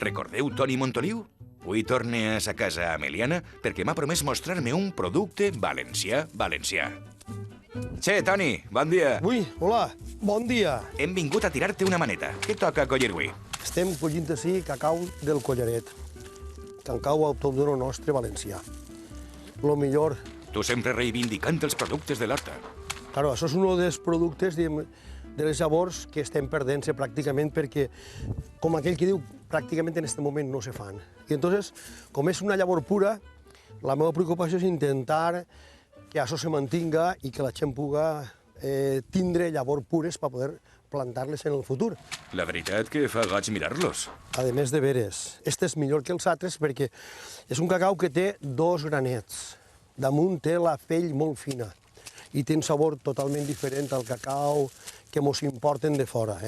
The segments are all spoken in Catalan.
Recordeu Toni Montoliu? Avui torne a sa casa ameliana perquè m'ha promès mostrar-me un producte valencià. Che, Toni, bon dia. Ui, hola, bon dia. Hem vingut a tirar-te una maneta. Què toca collir avui? Estem collint així cacau del Collaret, cacau autòcton nostre valencià. Lo millor. Tu sempre reivindicant els productes de l'horta. Claro, això és un dels productes de les llavors que estem perdent-se pràcticament perquè, com aquell que diu, pràcticament en aquest moment no se fan. I entonces, com és una llavor pura, la meva preocupació és intentar que això se mantinga i que la gent puga tindre llavors pures per poder plantar-les en el futur. La veritat que fa goig mirar-los. A més de veres, este és millor que els altres perquè és un cacau que té dos granets. Damunt té la pell molt fina i té un sabor totalment diferent al cacau que mos importen de fora.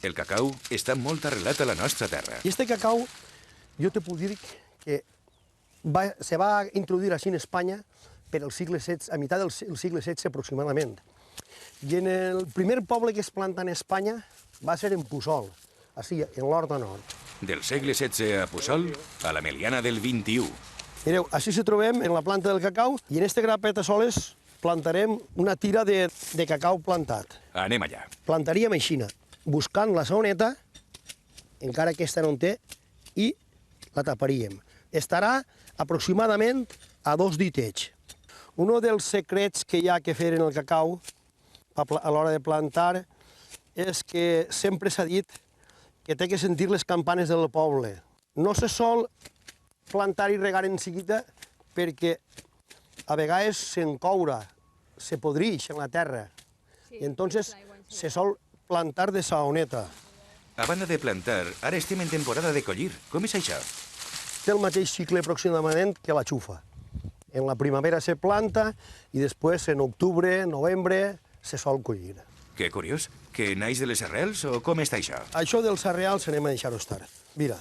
El cacau està molt arrelat a la nostra terra. I este cacau, jo te puc dir que se va introduir així en Espanya per al segle XVI, a meitat del segle XVI aproximadament. I en el primer poble que es planta en Espanya va ser en Puçol, així, en l'Horta Nord. Del segle XVI a Puçol, a la Meliana del XXI. Mireu, així se trobem en la planta del cacau i en este grapet a soles plantarem una tira de cacau plantat. Anem allà. Plantaríem aixina, buscant la saoneta, encara que aquesta no en té, i la taparíem. Estarà aproximadament a 2 ditets. Un dels secrets que hi ha que fer en el cacau a l'hora de plantar és que sempre s'ha dit que té que sentir les campanes del poble. No se sol plantar i regar en seguida perquè a vegades s'encoura, se podrix en la terra. I entonces se sol plantar de saoneta. A banda de plantar, ara estem en temporada de collir. Com és això? Té el mateix cicle aproximadament que la xufa. En la primavera se planta i després en octubre, novembre, se sol collir. Que curiós. Que naix de les arrels o com està això? Això dels arrels anem a deixar-ho estar. Mira,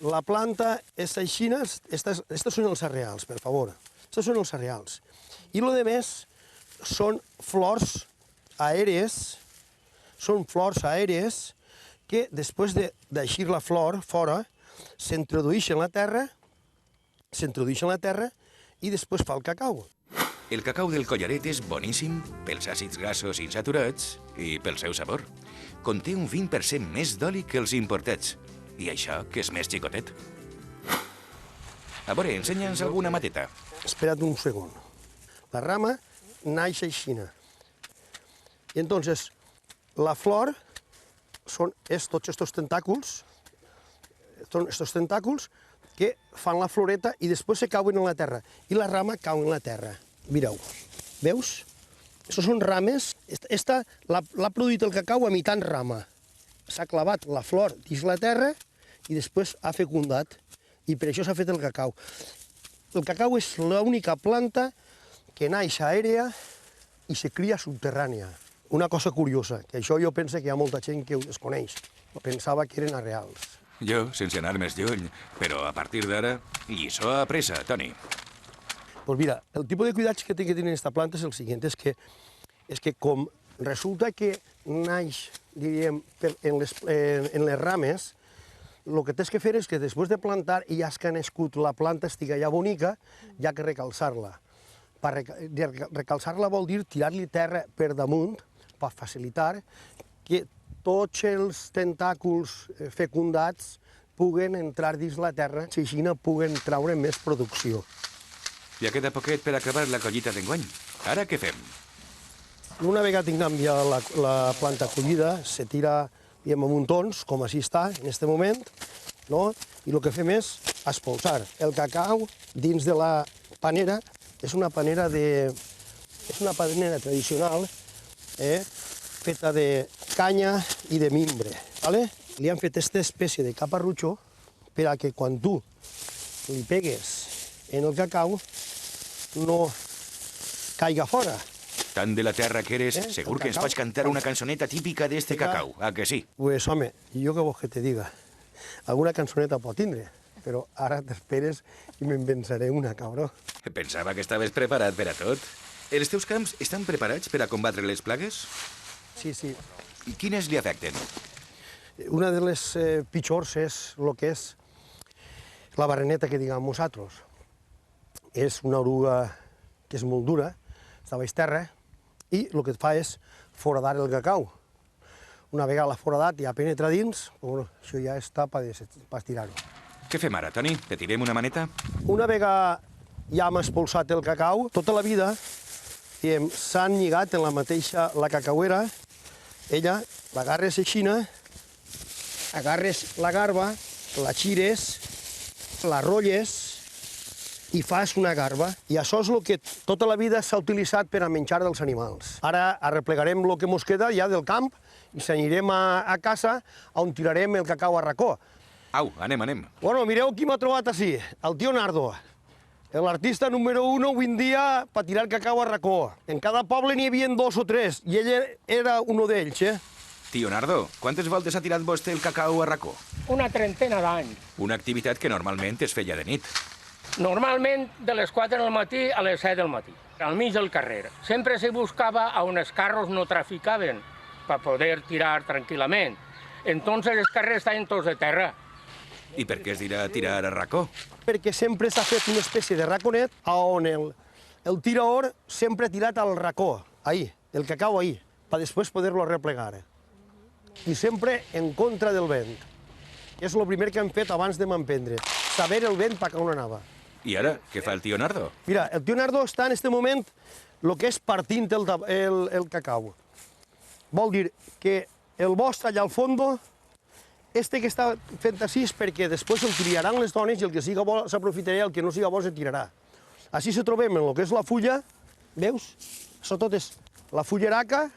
la planta és aixina, estos són els arrels, per favor. Estos són els arrels. I lo de més són flors aèries, que després d'eixir la flor fora, s'introdueixen en la terra i després fa el cacau. El cacau del Collaret és boníssim pels àcids grassos insaturats i pel seu sabor. Conté un 20% més d'oli que els importats. I això, que és més xicotet. A veure, ensenya'ns alguna mateta. Espera't un segon. La rama naix aixina. I entonces, la flor són tots estos tentáculos, que fan la floreta i després se cauen en la terra. I la rama cau en la terra. Mireu, veus? Això són rames. Esta l'ha produït el cacau a mitant rama. S'ha clavat la flor dins la terra i després ha fecundat. I per això s'ha fet el cacau. El cacau és l'única planta que naix aèria i se cria subterrània. Una cosa curiosa, que això jo penso que hi ha molta gent que ho desconeix. Pensava que eren arreals. Jo, sense anar més lluny, però a partir d'ara, lliçó apressa, Toni. Doncs mira, el tipus de cuidats que té que tenir aquesta planta és el següent, és que com resulta que naix, diríem, en les rames, el que tens que fer és que després de plantar i ja que ha nascut la planta estiga ja bonica, hi ha que recalçar-la. Recalçar-la vol dir tirar-li terra per damunt per facilitar que tots els tentàculs fecundats puguen entrar dins la terra i així puguen treure més producció. Ja queda poquet per acabar la collita d'enguany. Ara què fem? Una vegada tinguem ja la planta collida, se tira a muntons, com així està en aquest moment, i el que fem és espolsar el cacau dins de la panera. És una panera tradicional, feta de canya i de mimbre. Li han fet aquesta espècie de caparrutxo per a que quan tu li pegues en el cacau no caiga fora. Tant de la terra que eres, segur que ens pots cantar una cançoneta típica d'este cacau, a que sí? Pues, home, jo què vols que te diga? Alguna cançoneta pot tindre, però ara t'esperes i me'n pensaré una, cabró. Pensava que estaves preparat per a tot. Els teus camps estan preparats per a combatre les plagues? Sí, sí. I quines li afecten? Una de les pitjors és el que és la baraneta que diguem nosaltres. És una oruga que és molt dura, està baix terra, i el que et fa és foradar el cacau. Una vegada l'ha foradat i ja penetra dins, bueno, això ja està per estirar-ho. Què fem ara, Toni? Te tirem una maneta? Una vegada ja hem expulsat el cacau, tota la vida s'han lligat en la mateixa la cacauera, ella l'agarres aixina, agarres la garba, la xires, la rotlles i fas una garba. I això és el que tota la vida s'ha utilitzat per a menjar dels animals. Ara arreplegarem el que ens queda ja del camp i s'anirem a casa on tirarem el cacau a racó. Au, anem. Bueno, mireu qui m'ha trobat així, el tio Nardo. L'artista número 1 avui en dia per tirar el cacau a racó. En cada poble n'hi havia 2 o 3 i ell era un d'ells, Tio Nardo, quantes voltes ha tirat vostè el cacau a racó? Una trentena d'anys. Una activitat que normalment es feia de nit. Normalment de les 4 del matí a les 7 del matí, al mig del carrer. Sempre se buscava on els carros no traficaven per poder tirar tranquil·lament. Entonces els carrers estaven tots de terra. I per què es dirà tirar a racó? Perquè sempre s'ha fet una espècie de raconet on el tirador sempre ha tirat al racó, ahí, el cacau ahí, per després poder-lo replegar. I sempre en contra del vent. És el primer que hem fet abans de m'emprendre, saber el vent per on anava. I ara, què fa el tio Nardo? Mira, el tio Nardo està en aquest moment el que és partint el cacau. Vol dir que el bosc allà al fondo, que està fent així perquè després el triaran les dones i el que siga bo s'aprofitarà i el que no siga bo se tirarà. Així se trobem en el que és la fulla, veus? Això tot és la fulleraca.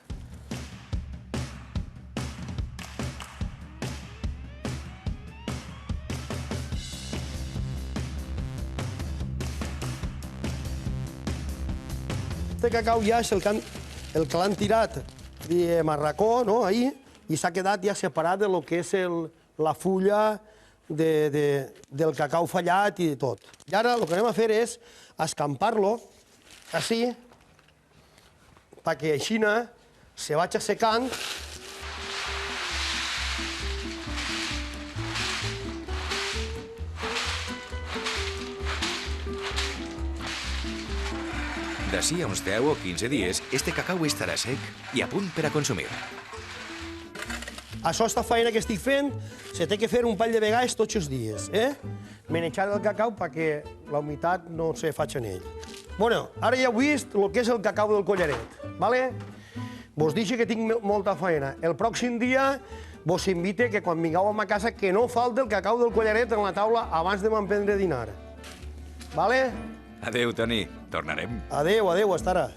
Este cacau ja és el que l'han tirat a racó, no? Ahí, i s'ha quedat ja separat de lo que és la fulla del cacau fallat i tot. I ara el que anem a fer és escampar-lo així, perquè així se vagi assecant. D'ací a uns 10 o 15 dies, este cacau estarà sec i a punt per a consumir. Això, esta feina que estic fent, se té que fer un parell de vegades tots els dies, Manejar el cacau perquè la humitat no se faci en ell. Bueno, ara ja heu vist el que és el cacau del collaret, ¿vale? Vos dic que tinc molta feina. El pròxim dia vos invite que quan vingueu a ma casa que no falti el cacau del collaret en la taula abans de m'emprendre dinar. ¿Vale? Adéu, Toni. Tornarem. Adéu, hasta ara.